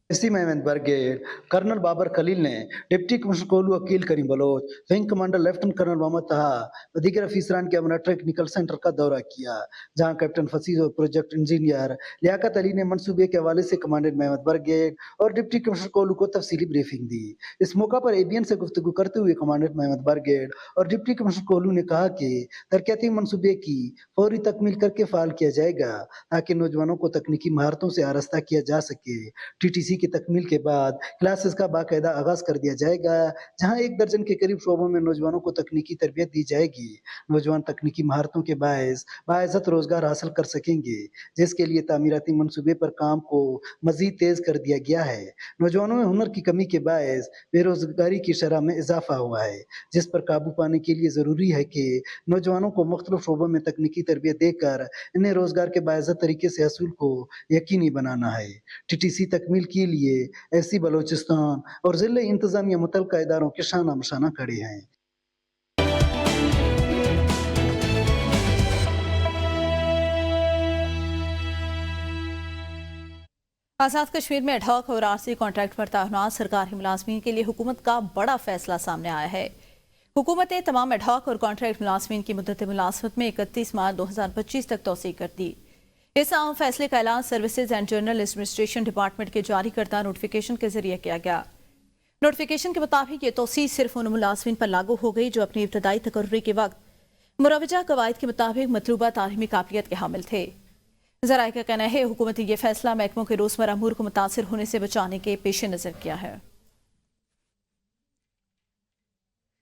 मेहमद ब्रिगेड कर्नल बाबर खलील ने deputy commissioner Kohlu Aqeel Karim Baloch, wing commander lieutenant colonel Mohammad Taha व दीगर अफसरान के हमरा टेक्निकल सेंटर का दौरा किया, जहां कैप्टन फसीज और प्रोजेक्ट इंजीनियर लियाकत अली ने मनसूबे के हवाले से कमांडेंट मेहमद ब्रिगेड और डिप्टी कमिश्नर कोलू को तफसीली ब्रीफिंग दी। इस मौका पर ABN से गुफ्तगू करते हुए कमांडेंट मेहमद ब्रिगेड और डिप्टी कमिश्नर कोलू ने कहा कि तरक्याती मनसूबे की फौरी तकमील करके फाल किया जाएगा ताकि नौजवानों को तकनीकी महारतों से आरास्ता किया जा सके। TTC की तकमील के बाद क्लासेस का बाकायदा आगाज कर दिया जाएगा, जहां 1 दर्जन के करीब शोबों में नौजवानों को तकनीकी तरबियत दी जाएगी। नौजवान तकनीकी महारतों के बाइज़्ज़त रोजगार हासिल कर सकेंगे, जिसके लिए तामीराती मंसूबे पर काम को मजीद तेज कर दिया गया है। नौजवानों में हुनर की कमी के बायस बेरोजगारी की शरह में इजाफा हुआ है, जिस पर काबू पाने के लिए जरूरी है कि नौजवानों को मुख्तलिफ शोबों में तकनीकी तरबियत देकर इन्हें रोजगार के बाइज़्ज़त तरीके से हासिल को यकीनी बनाना है। TTC तकमील के लिए FC बलूचिस्तान और जिले इंतजामिया मुतल्लिक़ा इदारों के शाना मशाना खड़े हैं। आज़ाद कश्मीर में एडहॉक और आरसी कॉन्ट्रैक्ट पर तैनात सरकारी मुलाजमीन के लिए हुकूमत का बड़ा फैसला सामने आया है। हुकूमत ने तमाम एडहॉक और कॉन्ट्रैक्ट मुलाजमीन की मुद्दत मुलाजमत में 31 मार्च 2025 तक तौसीह कर दी। इस अहम फैसले का ऐलान services and general administration department के जारी करदा नोटिफिकेशन के जरिए किया गया। नोटिफिकेशन के मुताबिक ये तौसीह सिर्फ उन मुलाजमीन पर लागू हो गई जो अपनी इब्तदाई तकर्री के वक्त मुरवजा कवायद के मुताबिक मतलूबा तालीमी काबिलियत के हामिल थे। ज़राए का कहना है हुकूमत ने यह फैसला महकमों के रोजमर्रा अमूर को मुतासिर होने से बचाने के पेश नजर किया है।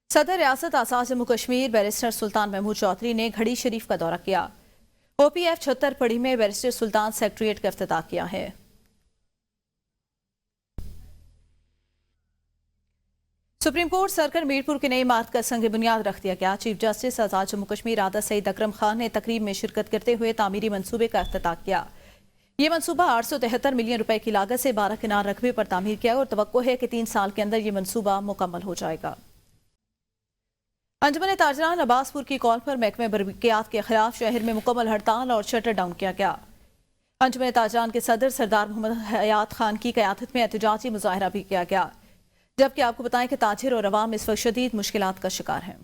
सदर रियासत आज़ाद जम्मू कश्मीर बैरिस्टर सुल्तान महमूद चौधरी ने घड़ी शरीफ का दौरा किया। OPF 76 पड़ी में बैरिस्टर सुल्तान सेक्रेटरीट का इफ्तिताह किया है। सुप्रीम कोर्ट सर्कल मीरपुर की नई इमारत का संग बुनियाद रख दिया गया। चीफ जस्टिस आज़ाद जम्मू कश्मीर आदा सईद अकरम खान ने तकरीब में शिरकत करते हुए तामीरी मंसूबे का इफ्तिताह किया। ये मंसूबा 873 मिलियन रुपए की लागत से 12 किनार रकबे पर तामीर किया और तवक्को है कि 3 साल के अंदर ये मंसूबा मुकम्मल हो जाएगा। अंजुमन ताजरान अब्बासपुर की कॉल पर महकमे बरकियात के खिलाफ शहर में मुकम्मल हड़ताल और शटर डाउन किया गया। अंजुमन ताजरान के सदर सरदार मोहम्मद हयात खान की क़यादत में एहतजाजी मुजाहरा भी किया गया, जबकि आपको बताएं कि ताजिर और अवाम इस वक्त शदीद मुश्किलात का शिकार हैं।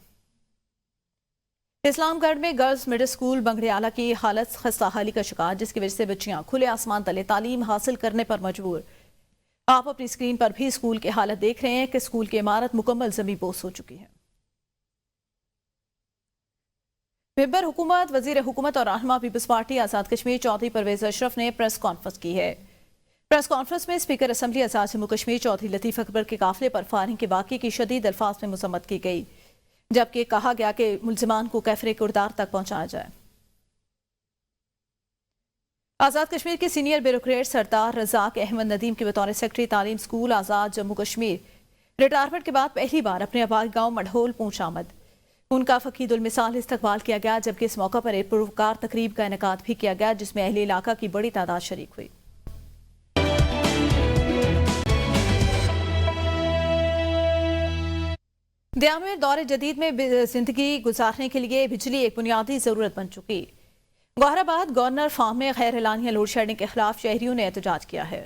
اسلام گڑھ میں گرلز مڈل اسکول بنگڑیالہ کی حالت خستہ حالی کا شکار، جس کی وجہ سے بچیاں کھلے آسمان تلے تعلیم حاصل کرنے پر مجبور۔ آپ اپنی اسکرین پر بھی اسکول کی حالت دیکھ رہے ہیں کہ اسکول کی عمارت مکمل زمیں بوس ہو چکی ہے۔ ممبر حکومت، وزیر حکومت اور رہنما پیپلز پارٹی آزاد کشمیر چودھری پرویز اشرف نے پریس کانفرنس کی ہے۔ پریس کانفرنس میں اسپیکر اسمبلی آزاد جموں کشمیر چودھری لطیف اکبر کے قافلے پر فائرنگ کے واقعے کی شدید الفاظ میں مذمت کی گئی، جبکہ کہا گیا کہ ملزمان کو کیفر کردار تک پہنچایا جائے۔ آزاد کشمیر کے سینئر بیوروکریٹ سردار رزاق احمد ندیم کے بطور سیکرٹری تعلیم اسکول آزاد جموں کشمیر ریٹائرمنٹ کے بعد پہلی بار اپنے آبائی گاؤں مڈھول پہنچ آمد۔ ان کا فقید المثال استقبال کیا گیا، جبکہ اس موقع پر ایک پروکار تقریب کا انعقاد بھی کیا گیا، جس میں اہل علاقہ کی بڑی تعداد شریک ہوئی۔ دیام میں دور جدید میں زندگی گزارنے کے لیے بجلی ایک بنیادی ضرورت بن چکی۔ گوہر آباد گورنر فارم میں غیر اعلانیہ لوڈ شیڈنگ کے خلاف شہریوں نے احتجاج کیا ہے۔